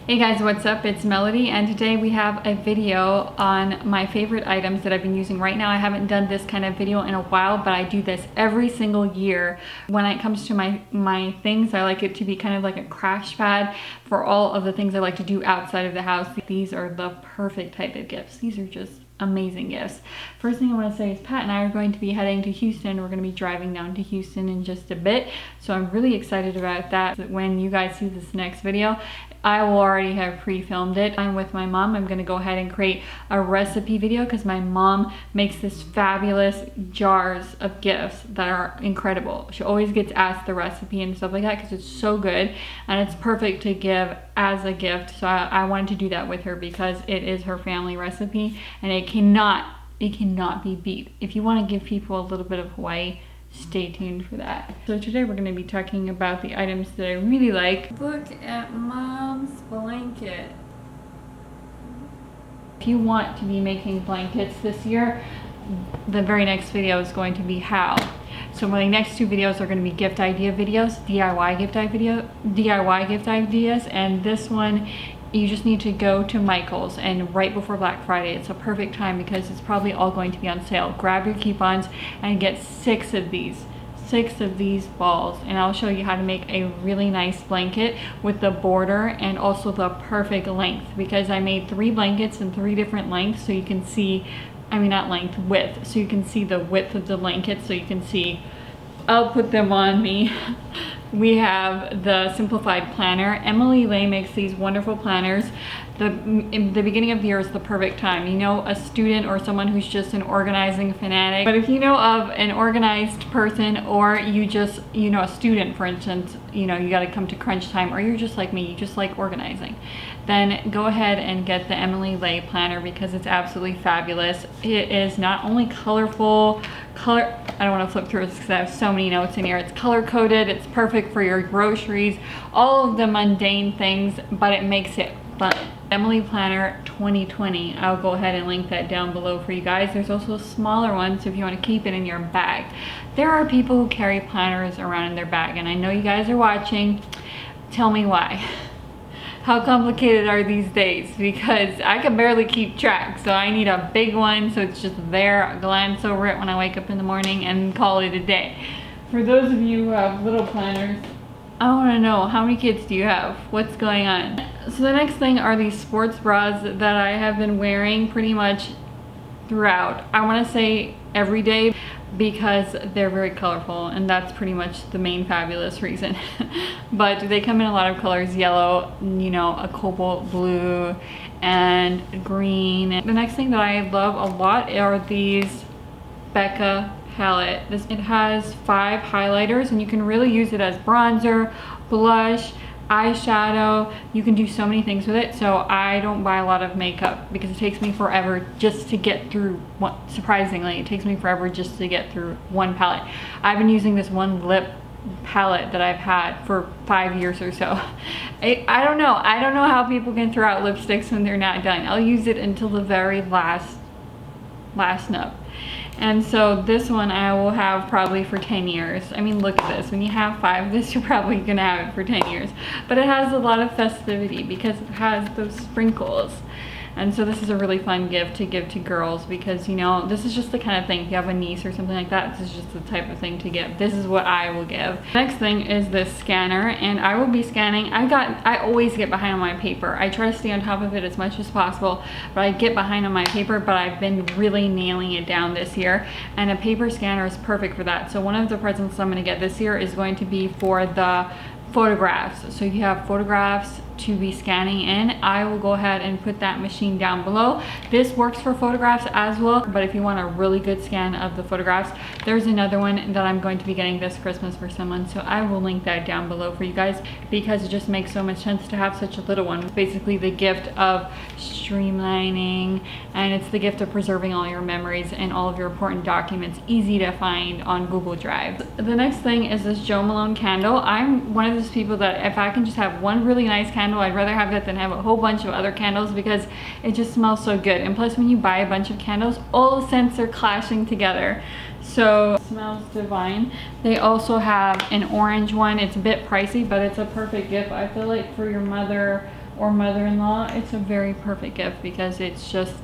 Hey guys, what's up? It's Melody, and today we have a video on my favorite items that I've been using right now. I haven't done this kind of video in a while, but I do this every single year. When it comes to my things, I like it to be kind of like a crash pad for all of the things I like to do outside of the house. These are the perfect type of gifts. These are just amazing gifts. First thing I want to say is Pat and I are going to be heading to Houston. We're going to be driving down to Houston in just a bit, so I'm really excited about that. When you guys see this next video, I will already have pre-filmed it. I'm with my mom. I'm going to go ahead and create a recipe video because my mom makes this fabulous jars of gifts that are incredible. She always gets asked the recipe and stuff like that because it's so good and it's perfect to give as a gift. So I wanted to do that with her because it is her family recipe and it cannot be beat. If you want to give people a little bit of Hawaii, stay tuned for that. So today we're going to be talking about the items that I really like. Look at Mom's blanket. If you want to be making blankets this year, the very next video is going to be how. So my next two videos are going to be gift idea videos, DIY gift ideas, and this one you just need to go to Michael's, and right before Black Friday, it's a perfect time because it's probably all going to be on sale. Grab your coupons and get six of these balls, and I'll show you how to make a really nice blanket with the border and also the perfect length, because I made 3 blankets in 3 different lengths, so you can see, I mean not length, width, so you can see the width of the blanket, so you can see. I'll put them on me. We have the simplified planner. Emily Lay makes these wonderful planners. In the beginning of the year is the perfect time. You know, a student or someone who's just an organizing fanatic. But if you know of an organized person, or you just, you know, a student, for instance, you know, you got to come to crunch time, or you're just like me, you just like organizing, then go ahead and get the Emily Lay planner because it's absolutely fabulous. It is not only colorful, I don't want to flip through this because I have so many notes in here. It's color coded, it's perfect for your groceries, all of the mundane things, but it makes it fun. Emily Planner 2020. I'll go ahead and link that down below for you guys. There's also a smaller one, so if you want to keep it in your bag. There are people who carry planners around in their bag, and I know you guys are watching. Tell me why. How complicated are these days? Because I can barely keep track, so I need a big one so it's just there. I'll glance over it when I wake up in the morning and call it a day. For those of you who have little planners, I want to know, how many kids do you have? What's going on? So the next thing are these sports bras that I have been wearing pretty much throughout. I want to say every day because they're very colorful, and that's pretty much the main fabulous reason. But they come in a lot of colors: yellow, you know, a cobalt blue, and green. The next thing that I love a lot are these Becca palette. It has 5 highlighters, and you can really use it as bronzer, blush, eyeshadow. You can do so many things with it. So I don't buy a lot of makeup because it takes me forever just to get through one. Surprisingly, it takes me forever just to get through one palette. I've been using this one lip palette that I've had for 5 years or so. I don't know how people can throw out lipsticks when they're not done. I'll use it until the very last nub. And so this one I will have probably for 10 years. I mean, look at this. When you have 5 of this, you're probably gonna have it for 10 years. But it has a lot of festivity because it has those sprinkles. And so this is a really fun gift to give to girls because, you know, this is just the kind of thing, if you have a niece or something like that, this is just the type of thing to give. This is what I will give. Next thing is this scanner, and I will be scanning. I always get behind on my paper. I try to stay on top of it as much as possible, but I get behind on my paper, but I've been really nailing it down this year, and a paper scanner is perfect for that. So one of the presents I'm gonna get this year is going to be for the photographs. So if you have photographs to be scanning in, I will go ahead and put that machine down below. This works for photographs as well, but if you want a really good scan of the photographs, there's another one that I'm going to be getting this Christmas for someone, so I will link that down below for you guys because it just makes so much sense to have such a little one. It's basically the gift of streamlining, and it's the gift of preserving all your memories and all of your important documents easy to find on Google Drive. The next thing is this Jo Malone candle. I'm one of those people that if I can just have one really nice candle, I'd rather have that than have a whole bunch of other candles because it just smells so good. And plus, when you buy a bunch of candles, all the scents are clashing together. So it smells divine. They also have an orange one. It's a bit pricey, but it's a perfect gift, I feel like, for your mother or mother-in-law, it's a very perfect gift because it's just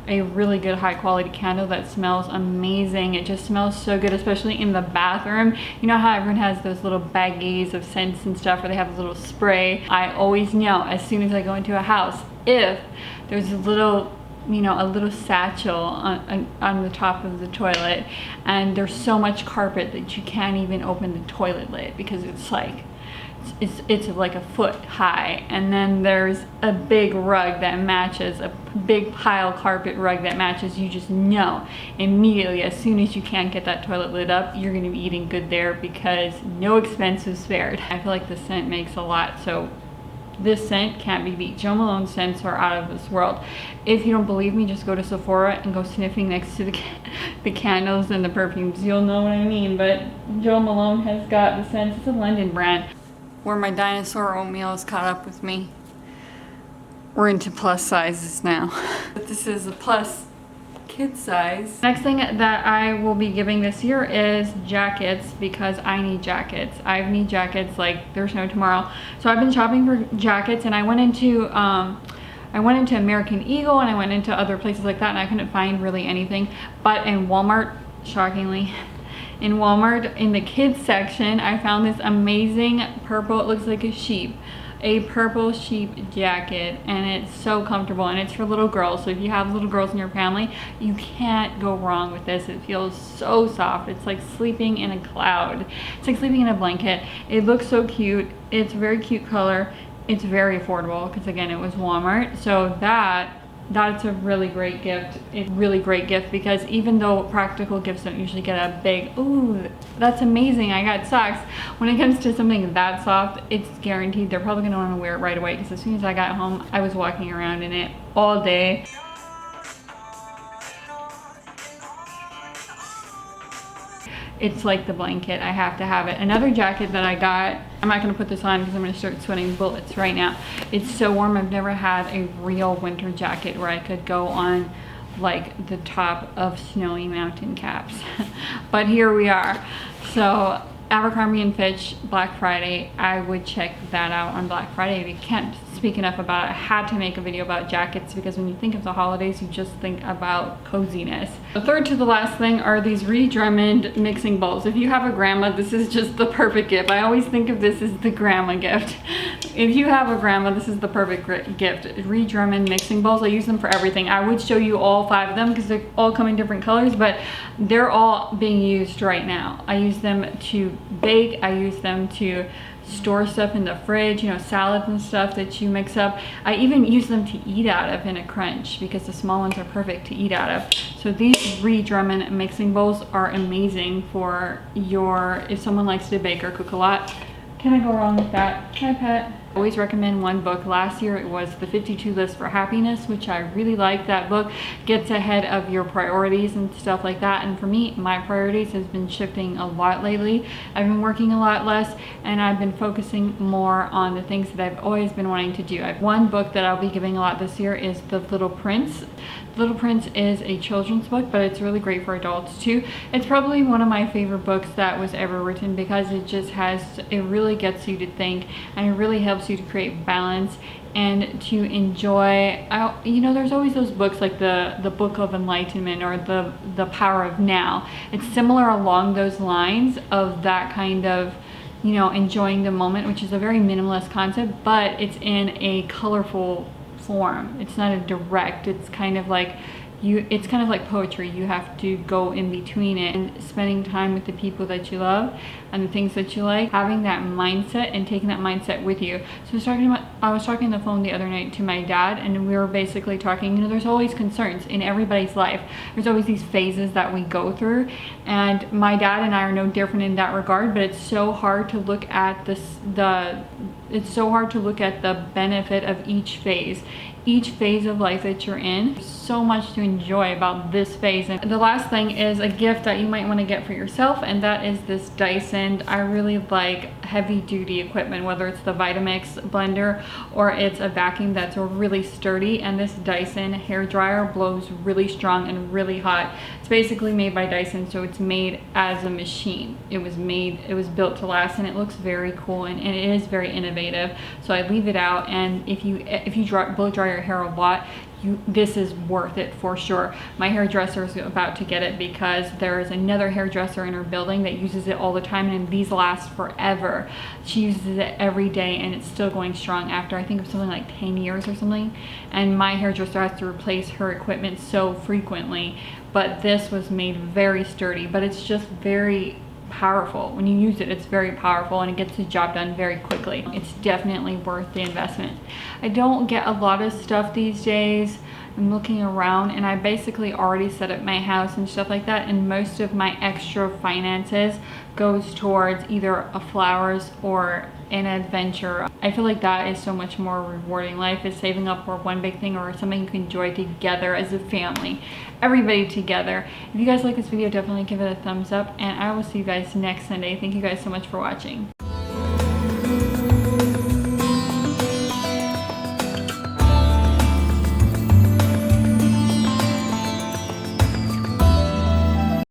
a really good high quality candle that smells amazing. It just smells so good, especially in the bathroom. You know how everyone has those little baggies of scents and stuff, where they have a little spray? I always know as soon as I go into a house, if there's a little, you know, a little satchel on the top of the toilet, and there's so much carpet that you can't even open the toilet lid because it's like it's like a foot high, and then there's a big rug that matches, a big pile carpet rug that matches. You just know immediately, as soon as you can't get that toilet lid up, you're going to be eating good there because no expense is spared. I feel like the scent makes a lot, so this scent can't be beat. Jo Malone scents are out of this world. If you don't believe me, just go to Sephora and go sniffing next to the candles and the perfumes. You'll know what I mean. But Jo Malone has got the scents. It's a London brand. Where my dinosaur oatmeal is caught up with me. We're into plus sizes now. But this is a plus kid size. Next thing that I will be giving this year is jackets, because I need jackets. I need jackets like there's no tomorrow. So I've been shopping for jackets, and I went into American Eagle, and I went into other places like that, and I couldn't find really anything. But in Walmart, shockingly, in Walmart, in the kids section, I found this amazing purple, it looks like a sheep, a purple sheep jacket, and it's so comfortable, and it's for little girls. So if you have little girls in your family, you can't go wrong with this. It feels so soft. It's like sleeping in a cloud. It's like sleeping in a blanket. It looks so cute. It's a very cute color. It's very affordable because, again, it was Walmart. So that's a really great gift. It's a really great gift because even though practical gifts don't usually get a big, ooh, that's amazing, I got socks. When it comes to something that soft, it's guaranteed they're probably gonna wanna wear it right away, because as soon as I got home, I was walking around in it all day. It's like the blanket. I have to have it. Another jacket that I got, I'm not going to put this on because I'm going to start sweating bullets right now. It's so warm. I've never had a real winter jacket where I could go on like the top of snowy mountain caps. But here we are. So Abercrombie & Fitch Black Friday, I would check that out on Black Friday. We can't speak enough about it. I had to make a video about jackets because when you think of the holidays, you just think about coziness. The third to the last thing are these Reed Drummond mixing bowls. If you have a grandma, this is just the perfect gift. I always think of this as the grandma gift. If you have a grandma, this is the perfect gift. Reed Drummond mixing bowls. I use them for everything. I would show you all 5 of them because they all come in different colors, but they're all being used right now. I use them to bake. I use them to store stuff in the fridge, you know, salads and stuff that you mix up. I even use them to eat out of in a crunch because the small ones are perfect to eat out of. So these Reed Drummond mixing bowls are amazing for if someone likes to bake or cook a lot. Can I go wrong with that? Hi, pet. I always recommend one book. Last year it was The 52 List for Happiness, which I really like. That book gets ahead of your priorities and stuff like that. And for me, my priorities has been shifting a lot lately. I've been working a lot less, and I've been focusing more on the things that I've always been wanting to do. One book that I'll be giving a lot this year is The Little Prince. Little Prince is a children's book, but it's really great for adults too. It's probably one of my favorite books that was ever written because it really gets you to think, and it really helps you to create balance and to enjoy. You know, there's always those books like the Book of Enlightenment or the Power of Now. It's similar along those lines of that kind of, you know, enjoying the moment, which is a very minimalist concept, but it's in a colorful form. It's not a direct, it's kind of like poetry. You have to go in between it, and spending time with the people that you love and the things that you like, having that mindset and taking that mindset with you. So I was talking on the phone the other night to my dad, and we were basically talking, you know, there's always concerns in everybody's life. There's always these phases that we go through, and my dad and I are no different in that regard, but it's so hard to look at it's so hard to look at the benefit of each phase of life that you're in. There's so much to enjoy about this phase. And the last thing is a gift that you might want to get for yourself, and that is this Dyson. I really like heavy duty equipment, whether it's the Vitamix blender or it's a vacuum that's really sturdy. And this Dyson hair dryer blows really strong and really hot. It's basically made by Dyson, so it's made as a machine. It was built to last, and it looks very cool, and it is very innovative. So I leave it out, and if you blow dry your hair a lot, this is worth it for sure. My hairdresser is about to get it because there is another hairdresser in her building that uses it all the time, and these last forever. She uses it every day and it's still going strong after, I think, of something like 10 years or something. And my hairdresser has to replace her equipment so frequently, but this was made very sturdy, but it's just very powerful. When you use it, it's very powerful and it gets the job done very quickly. It's definitely worth the investment. I don't get a lot of stuff these days. I'm looking around and I basically already set up my house and stuff like that, and most of my extra finances goes towards either a flowers or an adventure. I feel like that is so much more rewarding. Life is saving up for one big thing or something you can enjoy together as a family, everybody together. If you guys like this video, definitely give it a thumbs up, and I will see you guys next Sunday. Thank you guys so much for watching.